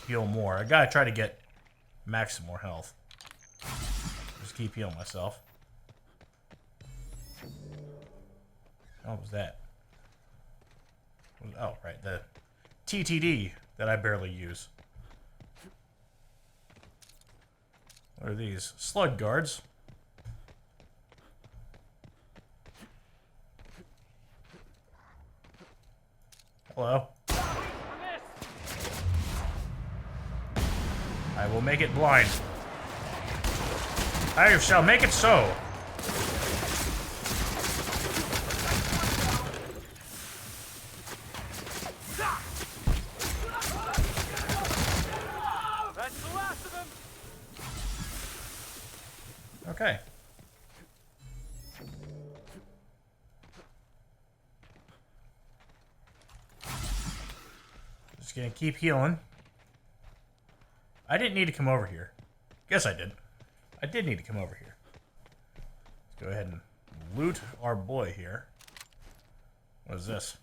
heal more. I gotta try to get max more health. Just keep healing myself. What was that? Oh, right, the TTD that I barely use. What are these? Slug guards. Hello. I will make it blind. I shall make it so. That's the last of them. Okay. Just gonna keep healing. I didn't need to come over here. Guess I did. I did need to come over here. Let's go ahead and loot our boy here. What is this?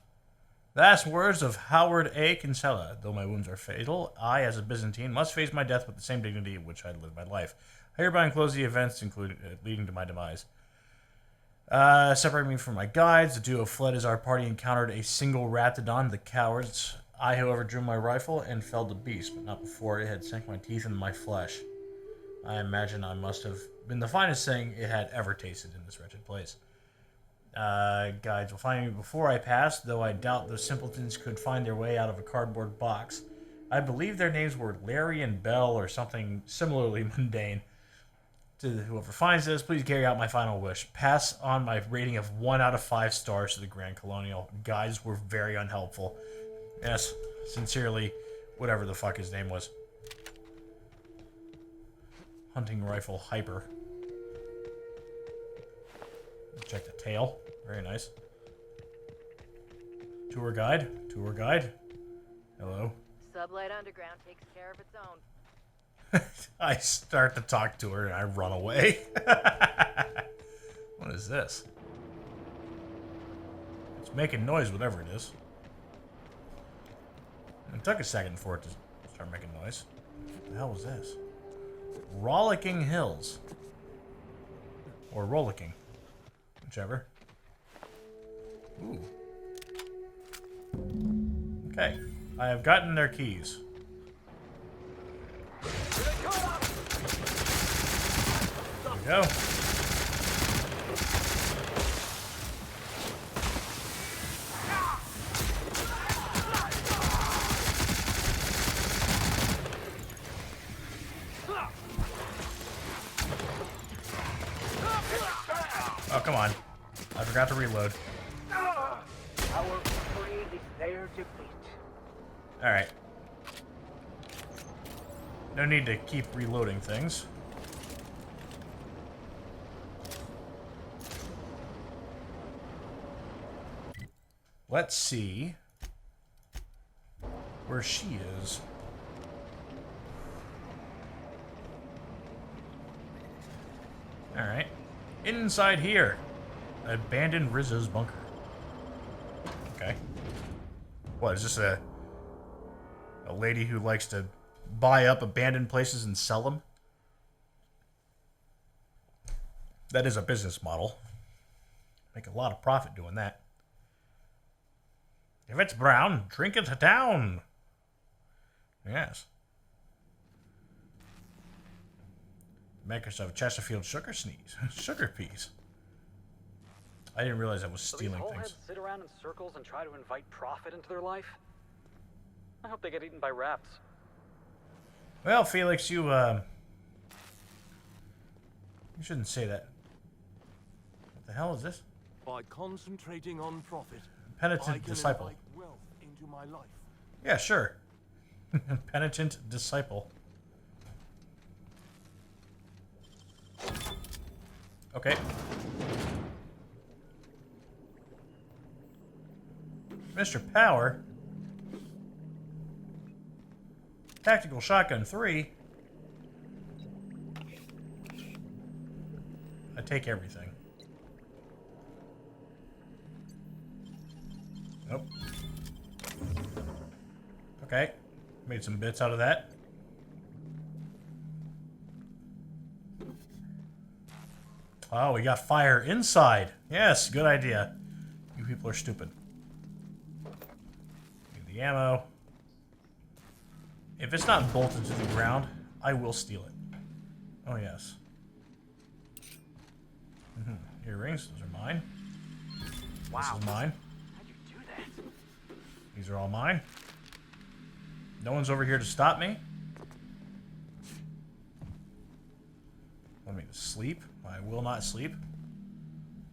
Last words of Howard A. Kinsella. Though my wounds are fatal, I, as a Byzantine, must face my death with the same dignity in which I lived my life. I hereby enclose the events including leading to my demise. Separating me from my guides, the duo fled as our party encountered a single Raptidon, the cowards. I, however, drew my rifle and felled the beast, but not before it had sank my teeth into my flesh. I imagine I must have been the finest thing it had ever tasted in this wretched place. Guides will find me before I pass, though I doubt those simpletons could find their way out of a cardboard box. I believe their names were Larry and Bell or something similarly mundane. To whoever finds this, please carry out my final wish. Pass on my rating of 1 out of 5 stars to the Grand Colonial. Guides were very unhelpful. Yes, sincerely, whatever the fuck his name was. Hunting rifle hyper. Check the tail. Very nice. Tour guide. Tour guide. Hello. Sublight Underground takes care of its own. I start to talk to her and I run away. What is this? It's making noise, whatever it is. It took a second for it to start making noise. What the hell was this? Rollicking Hills. Or Rollicking. Whichever. Ooh. Okay. I have gotten their keys. There we go. Oh, come on. I forgot to reload. Our prey declare defeat. Alright. No need to keep reloading things. Let's see where she is. Alright. Inside here. Abandoned Rizzo's bunker. Okay. What, is this a lady who likes to buy up abandoned places and sell them? That is a business model. Make a lot of profit doing that. If it's brown, drink it down. Yes. Makers of Chesterfield sugar sneeze. Sugar peas. I didn't realize I was stealing so these things. heads sit around in circles and try to invite profit into their life? I hope they get eaten by rats. Well, Felix, you shouldn't say that. What the hell is this? By concentrating on profit, I Penitent can disciple. invite wealth into my life. Yeah, sure. Penitent disciple. Okay. Mr. Power. Tactical Shotgun 3. I take everything. Nope. Okay. Made some bits out of that. Oh, we got fire inside. Yes, good idea. You people are stupid. Need the ammo. If it's not bolted to the ground, I will steal it. Oh, yes. Earrings, those are mine. Wow. This is mine. How'd you do that? These are all mine. No one's over here to stop me. Want me to sleep? I will not sleep.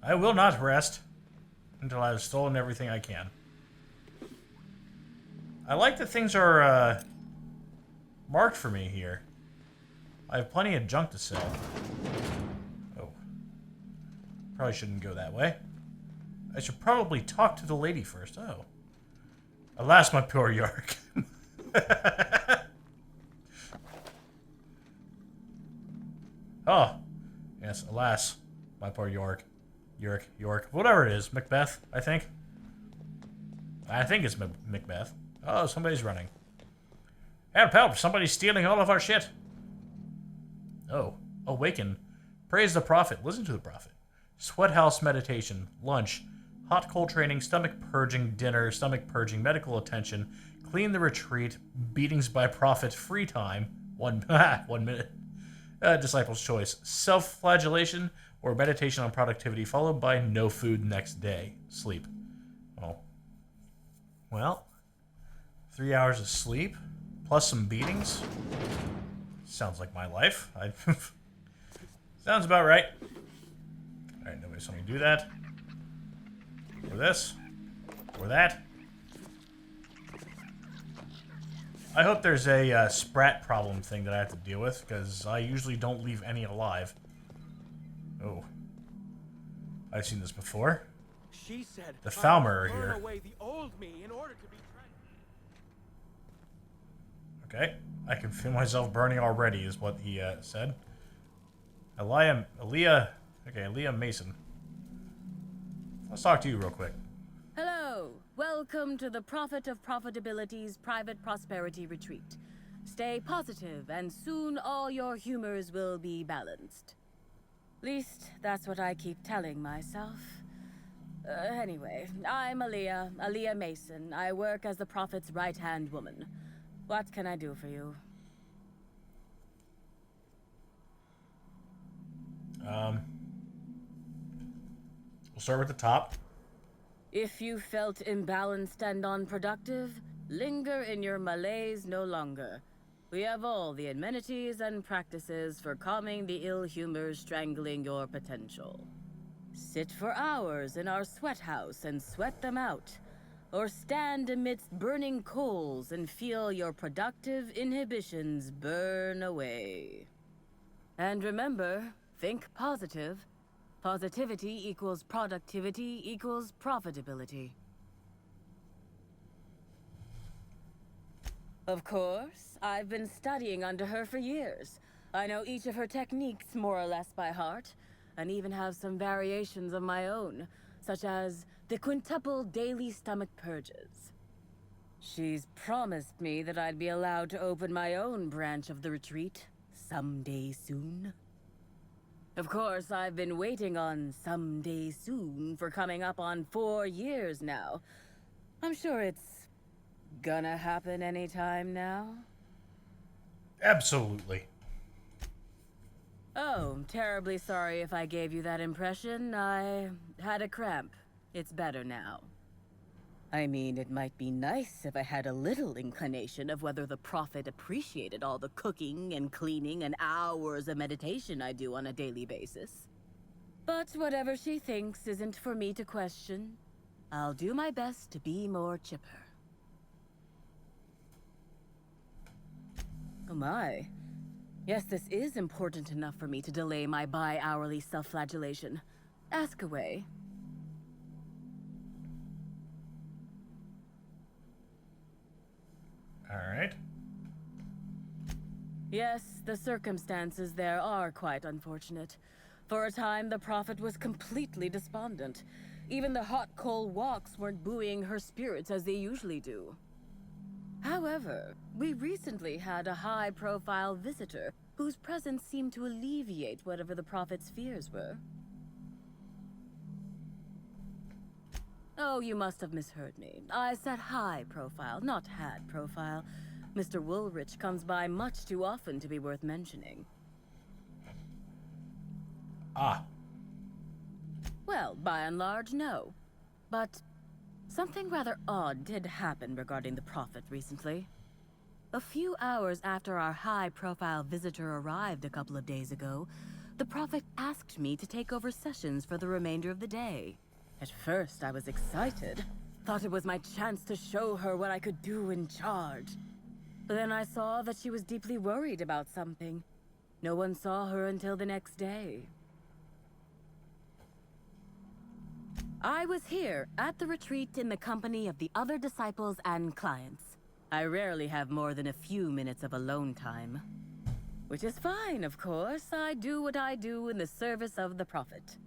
I will not rest until I've stolen everything I can. I like that things are marked for me here. I have plenty of junk to sell. Oh. Probably shouldn't go that way. I should probably talk to the lady first. Oh. Alas, my poor York. Oh. Yes, alas, my poor York. York. Whatever it is. Macbeth, I think. I think it's Macbeth. Oh, somebody's running. Help, help! Somebody's stealing all of our shit. Oh. Awaken. Praise the prophet. Listen to the prophet. Sweat house meditation. Lunch. Hot cold training. Stomach purging. Dinner. Stomach purging. Medical attention. Clean the retreat. Beatings by prophet. Free time. 1 minute. Disciple's choice. Self-flagellation or meditation on productivity, followed by no food next day. Sleep. Oh. Well, 3 hours of sleep, plus some beatings. Sounds like my life. Sounds about right. Alright, nobody saw me do that. Or this. Or that. I hope there's a sprat problem thing that I have to deal with, because I usually don't leave any alive. Oh. I've seen this before. She said The Falmer are burn here. away the old me in order to be Okay. I can feel myself burning already, is what he said. Aaliyah Mason. Let's talk to you real quick. Hello. Welcome to the Prophet of Profitability's private prosperity retreat. Stay positive, and soon all your humors will be balanced. Least, that's what I keep telling myself. Anyway, I'm Aaliyah Mason. I work as the Prophet's right-hand woman. What can I do for you? We'll start with the top. If you felt imbalanced and unproductive, linger in your malaise no longer. We have all the amenities and practices for calming the ill humors strangling your potential. Sit for hours in our sweat house and sweat them out, or stand amidst burning coals and feel your productive inhibitions burn away. And remember, think positive. Positivity equals productivity equals profitability. Of course, I've been studying under her for years. I know each of her techniques more or less by heart, and even have some variations of my own, such as the quintuple daily stomach purges. She's promised me that I'd be allowed to open my own branch of the retreat someday soon. Of course, I've been waiting on someday soon for coming up on 4 years now. I'm sure it's gonna happen anytime now. Absolutely. Oh, terribly sorry if I gave you that impression. I had a cramp. It's better now. I mean, it might be nice if I had a little inclination of whether the prophet appreciated all the cooking and cleaning and hours of meditation I do on a daily basis. But whatever she thinks isn't for me to question. I'll do my best to be more chipper. Oh my. Yes, this is important enough for me to delay my bi-hourly self-flagellation. Ask away. Alright. Yes, the circumstances there are quite unfortunate. For a time, the prophet was completely despondent. Even the hot coal walks weren't buoying her spirits as they usually do. However, we recently had a high-profile visitor whose presence seemed to alleviate whatever the prophet's fears were. Oh, you must have misheard me. I said high profile, not had profile. Mr. Woolrich comes by much too often to be worth mentioning. Ah. Well, by and large, no. But something rather odd did happen regarding the Prophet recently. A few hours after our high-profile visitor arrived a couple of days ago, the Prophet asked me to take over sessions for the remainder of the day. At first, I was excited. Thought it was my chance to show her what I could do in charge. But then I saw that she was deeply worried about something. No one saw her until the next day. I was here at the retreat in the company of the other disciples and clients. I rarely have more than a few minutes of alone time. Which is fine, of course. I do what I do in the service of the Prophet,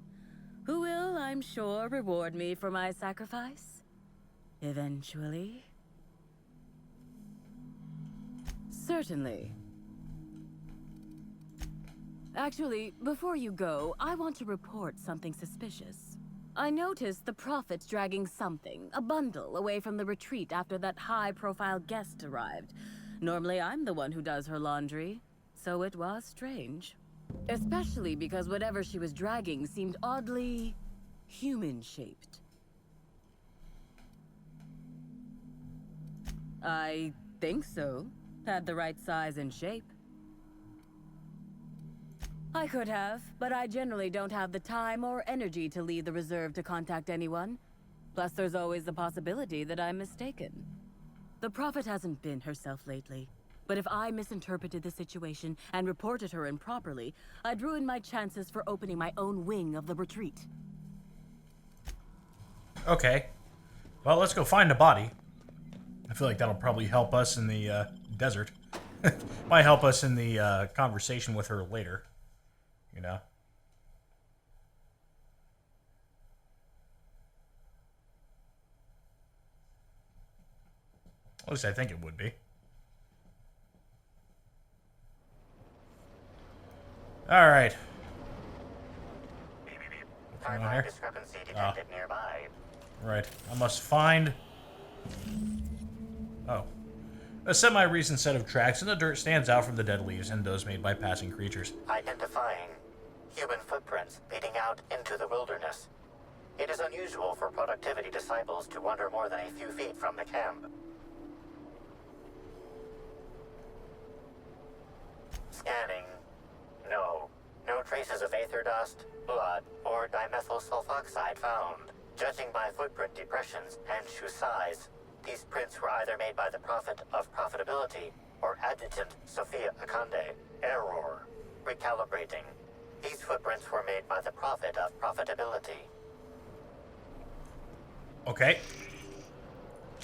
who will, I'm sure, reward me for my sacrifice. Eventually. Certainly. Actually, before you go, I want to report something suspicious. I noticed the Prophet dragging something, a bundle, away from the retreat after that high-profile guest arrived. Normally, I'm the one who does her laundry, so it was strange. Especially because whatever she was dragging seemed oddly human-shaped. I think so. Had the right size and shape. I could have, but I generally don't have the time or energy to leave the reserve to contact anyone. Plus, there's always the possibility that I'm mistaken. The Prophet hasn't been herself lately, but if I misinterpreted the situation and reported her improperly, I'd ruin my chances for opening my own wing of the retreat. Okay. Well, let's go find a body. I feel like that'll probably help us in the desert. Might help us in the conversation with her later. You know? At least I think it would be. Alright. Timeline discrepancy detected nearby. Right. I must find... Oh. A semi-recent set of tracks in the dirt stands out from the dead leaves and those made by passing creatures. Identifying human footprints leading out into the wilderness. It is unusual for productivity disciples to wander more than a few feet from the camp. Scanning. No. No traces of aether dust, blood, or dimethyl sulfoxide found. Judging by footprint depressions and shoe size, these prints were either made by the Prophet of Profitability or Adjutant Sophia Akande. Error. Recalibrating. These footprints were made by the Prophet of Profitability. Okay.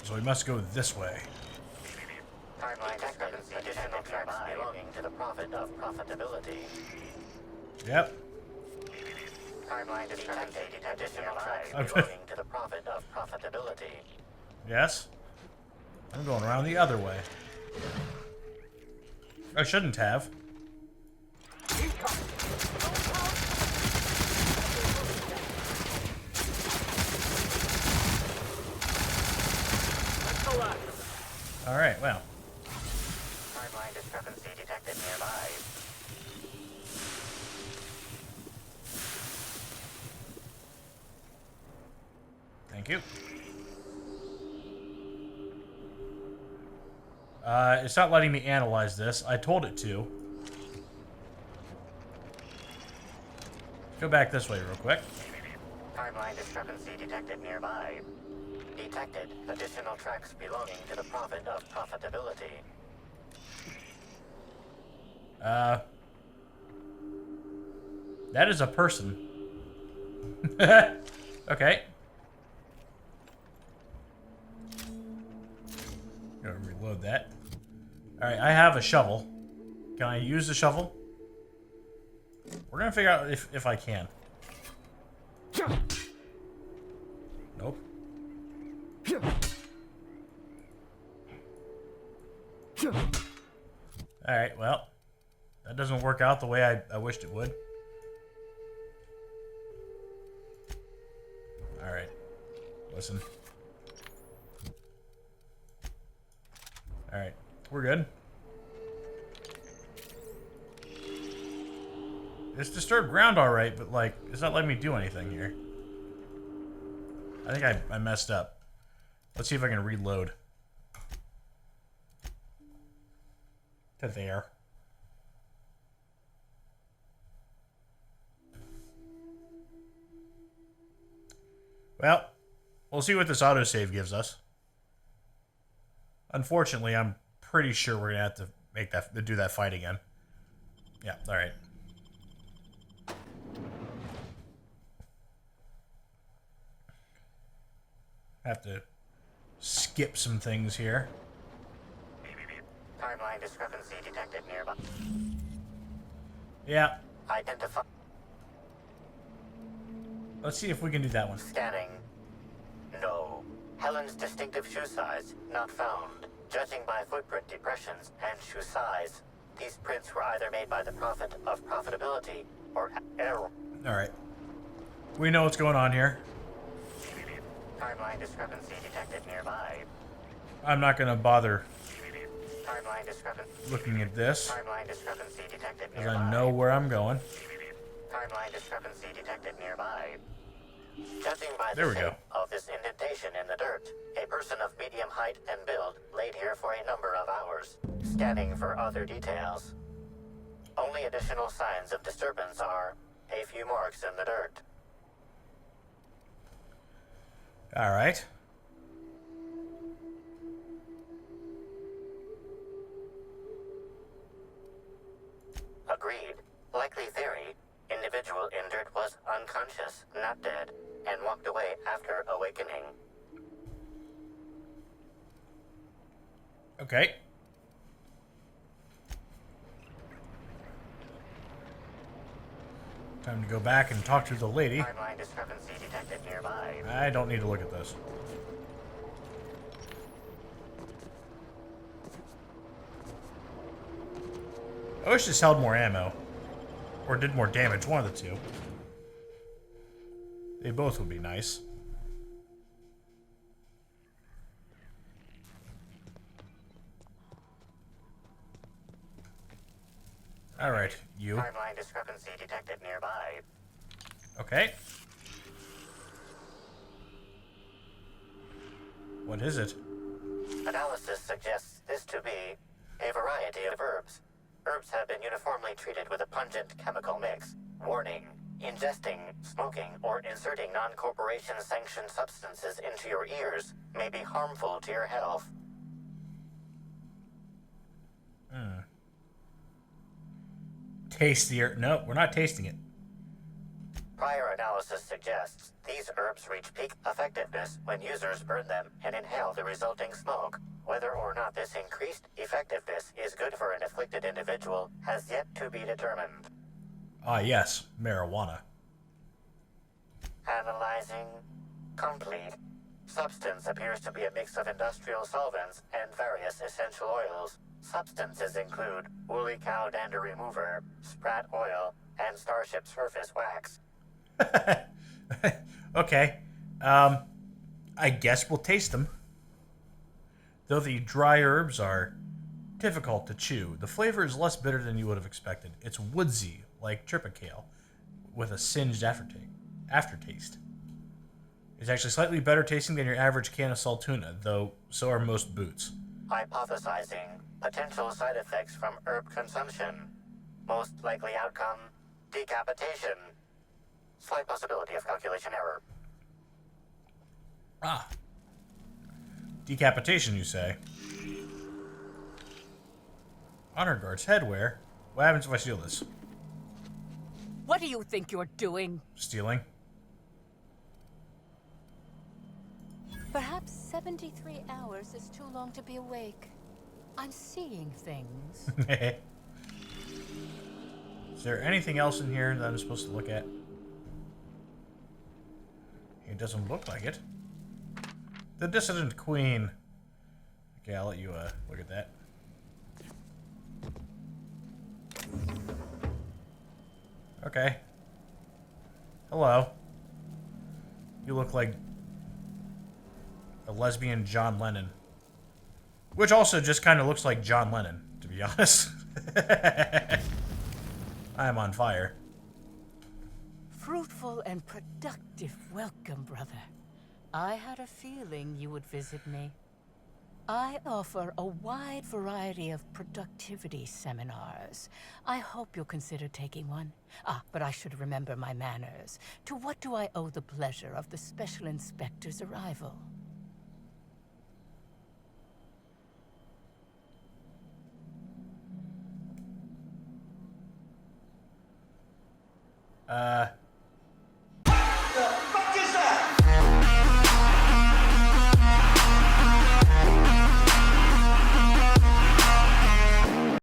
So we must go this way. Timeline discrepancy. Additional tracks belonging to the Prophet of Profitability. Yep. Timeline discrepancy. Additional tracks belonging to the Prophet of Profitability. Yes. I'm going around the other way. I shouldn't have. Alright, well. Timeline discrepancy detected nearby. Thank you. It's not letting me analyze this. I told it to. Go back this way real quick. Timeline discrepancy detected nearby. Detected additional tracks belonging to the Prophet of Profitability. That is a person. Okay. Go reload that. Alright, I have a shovel. Can I use the shovel? We're gonna figure out if I can. Nope. Alright, well. That doesn't work out the way I wished it would. Alright. listen. Alright, we're good. It's disturbed ground alright, but like, it's not letting me do anything here. I think I messed up. Let's see if I can reload. To there. Well, we'll see what this autosave gives us. Unfortunately, I'm pretty sure we're gonna have to do that fight again. Yeah, alright. Have to skip some things here. Timeline discrepancy detected nearby. Yeah. Identify. Let's see if we can do that one. Scanning. No. Helen's distinctive shoe size not found. Judging by footprint depressions and shoe size, these prints were either made by the Prophet of Profitability or error. Alright. We know what's going on here. Timeline discrepancy detected nearby. I'm not gonna bother Timeline discrepancy. looking at this, Timeline discrepancy detected because nearby. I know where I'm going. Timeline discrepancy detected nearby. Judging by There the we go. shape of this indentation in the dirt, a person of medium height and build laid here for a number of hours. Scanning for other details. Only additional signs of disturbance are a few marks in the dirt. Alright. Agreed. Likely theory. Individual injured was unconscious, not dead, and walked away after awakening. Okay. Time to go back and talk to the lady. Timeline discrepancy detected nearby. I don't need to look at this. I wish this held more ammo. Or did more damage, one of the two. They both would be nice. Alright, you. Timeline discrepancy detected nearby. Okay. What is it? Analysis suggests this to be a variety of herbs. Herbs have been uniformly treated with a pungent chemical mix. Warning: ingesting, smoking, or inserting non-corporation sanctioned substances into your ears may be harmful to your health. Taste the herb. No, we're not tasting it. Prior analysis suggests these herbs reach peak effectiveness when users burn them and inhale the resulting smoke. Whether or not this increased effectiveness is good for an afflicted individual has yet to be determined. Ah, yes. Marijuana. Analyzing. Complete. Substance appears to be a mix of industrial solvents and various essential oils. Substances include woolly cow dander remover, sprat oil, and starship surface wax. Okay. I guess we'll taste them. Though the dry herbs are difficult to chew, the flavor is less bitter than you would have expected. It's woodsy, like tripicale, with a singed aftertaste. It's actually slightly better tasting than your average can of salt tuna, though so are most boots. Hypothesizing potential side effects from herb consumption. Most likely outcome, decapitation. Slight possibility of calculation error. Ah. Decapitation, you say? Honor guard's headwear? What happens if I steal this? What do you think you're doing? Stealing? Perhaps 73 hours is too long to be awake. I'm seeing things. Is there anything else in here that I'm supposed to look at? It doesn't look like it. The Dissident Queen. Okay, I'll let you look at that. Okay. Hello. You look like A lesbian John Lennon. Which also just kind of looks like John Lennon, to be honest. I am on fire. Fruitful and productive welcome, brother. I had a feeling you would visit me. I offer a wide variety of productivity seminars. I hope you'll consider taking one. But I should remember my manners. To what do I owe the pleasure of the Special Inspector's arrival?